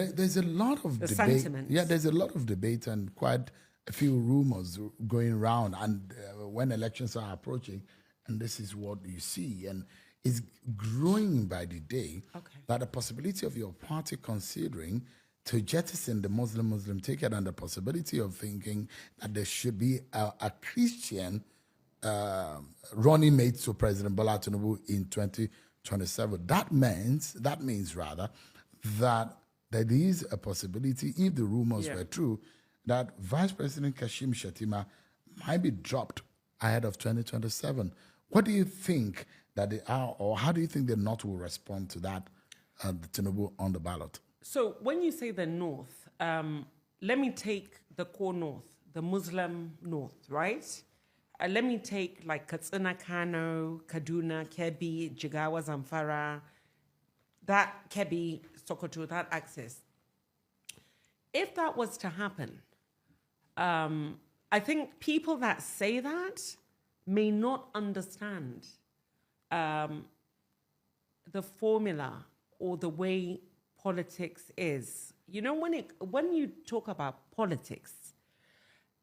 There's a lot of the debate. sentiments. Yeah, there's a lot of debate and quite a few rumors going around. And when elections are approaching, and this is what you see, and it's growing by the day, that the possibility of your party considering to jettison the Muslim ticket and the possibility of thinking that there should be a Christian running mate to President Bola Tinubu in 2027. That means that there is a possibility, if the rumors were true, that Vice President Kashim Shettima might be dropped ahead of 2027. What do you think that they are, or how do you think the North will respond to that, the Tinubu on the ballot? So when you say the North, let me take the core North, the Muslim North, right? Let me take like Katsina, Kano, Kaduna, Kebbi, Jigawa, Zamfara, that Kebbi, Sokoto, that axis. If that was to happen, I think people that say that may not understand the formula or the way politics is. You know, when you talk about politics,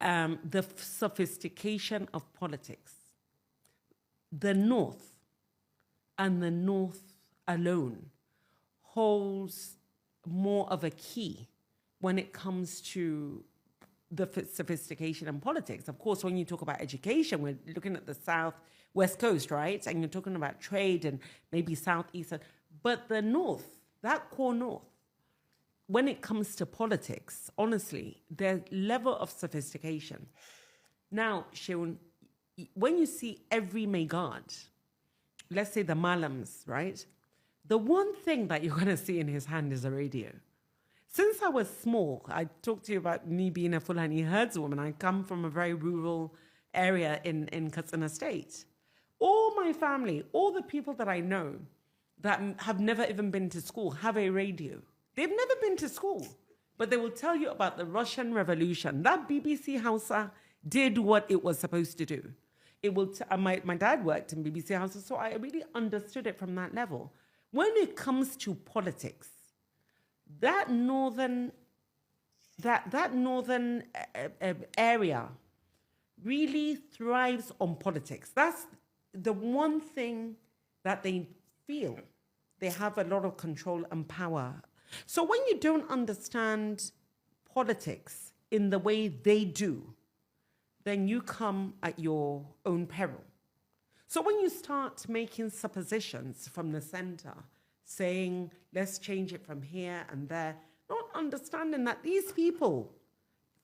the sophistication of politics, the North and the North alone holds more of a key when it comes to the sophistication in politics. Of course, when you talk about education, we're looking at the South, West Coast, right? And you're talking about trade and maybe Southeastern. But the North, that core North, when it comes to politics, honestly, their level of sophistication. Now, Sheun, when you see every Megad, let's say the Malams, right? The one thing that you're going to see in his hand is a radio. Since I was small, I talked to you about me being a Fulani herdswoman. I come from a very rural area in Katsina State. All my family, all the people that I know that have never even been to school have a radio. They've never been to school, but they will tell you about the Russian Revolution. That BBC Hausa did what it was supposed to do. It will. My dad worked in BBC Hausa, so I really understood it from that level. When it comes to politics, that northern area really thrives on politics. That's the one thing that they feel they have a lot of control and power. So when you don't understand politics in the way they do, then you come at your own peril. So when you start making suppositions from the center, saying, let's change it from here and there, not understanding that these people,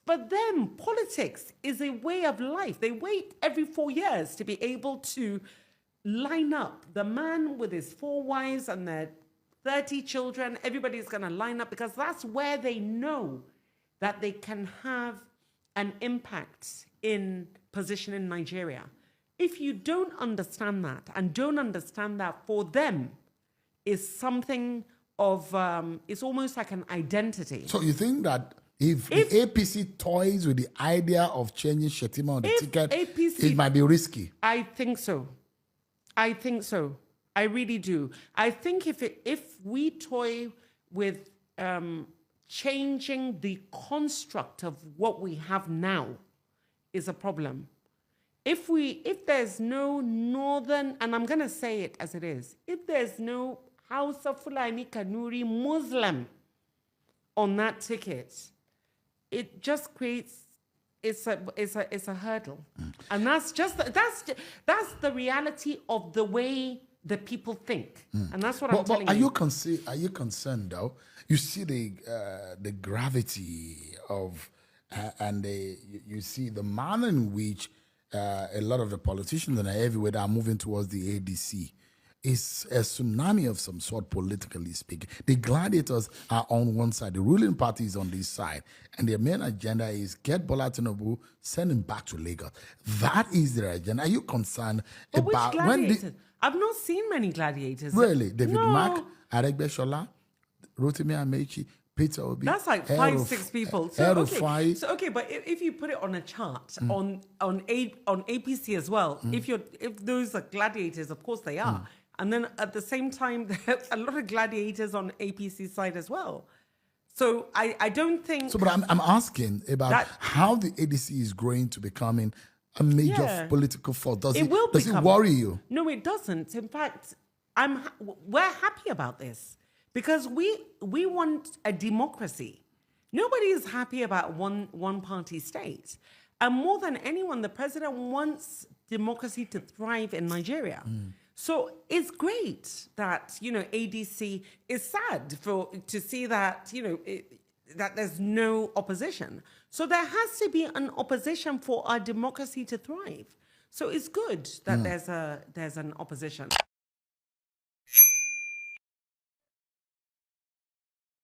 for them, politics is a way of life. They wait every 4 years to be able to line up. The man with his 4 wives and their 30 children, everybody's going to line up because that's where they know that they can have an impact in position in Nigeria. If you don't understand that and don't understand that for them is something of, it's almost like an identity. So you think that if the APC toys with the idea of changing Shettima on the ticket, APC, it might be risky? I think so. I really do. I think if we toy with changing the construct of what we have now is a problem. If there's no northern, and I'm going to say it as it is, if there's no House of Fulani Kanuri Muslim on that ticket, it just creates it's a hurdle, and that's the reality of the way the people think, and that's what I'm telling you. Are you concerned though? You see the gravity of and you see the manner in which a lot of the politicians and everywhere are moving towards the ADC. It's a tsunami of some sort, politically speaking. The gladiators are on one side, the ruling party is on this side, and their main agenda is get Bola Tinubu, send him back to Lagos. That is their agenda. Are you concerned about which gladiators? I've not seen many gladiators. Really? David Mack, Aregbe-Shola, Rotimi Amechi, Peter Obi. That's like 5-6 people. So okay, but if you put it on a chart on APC as well, if those are gladiators, of course they are. And then at the same time, there's a lot of gladiators on APC side as well. So I don't think. So, but I'm asking about That- how the ADC is growing to becoming a major Yeah. political force. Does It will does it become. worry you? No, it doesn't. In fact, we're happy about this because we want a democracy. Nobody is happy about one party state. And more than anyone, the president wants democracy to thrive in Nigeria. So it's great that, ADC is sad to see that, that there's no opposition. So there has to be an opposition for our democracy to thrive. So it's good that there's an opposition.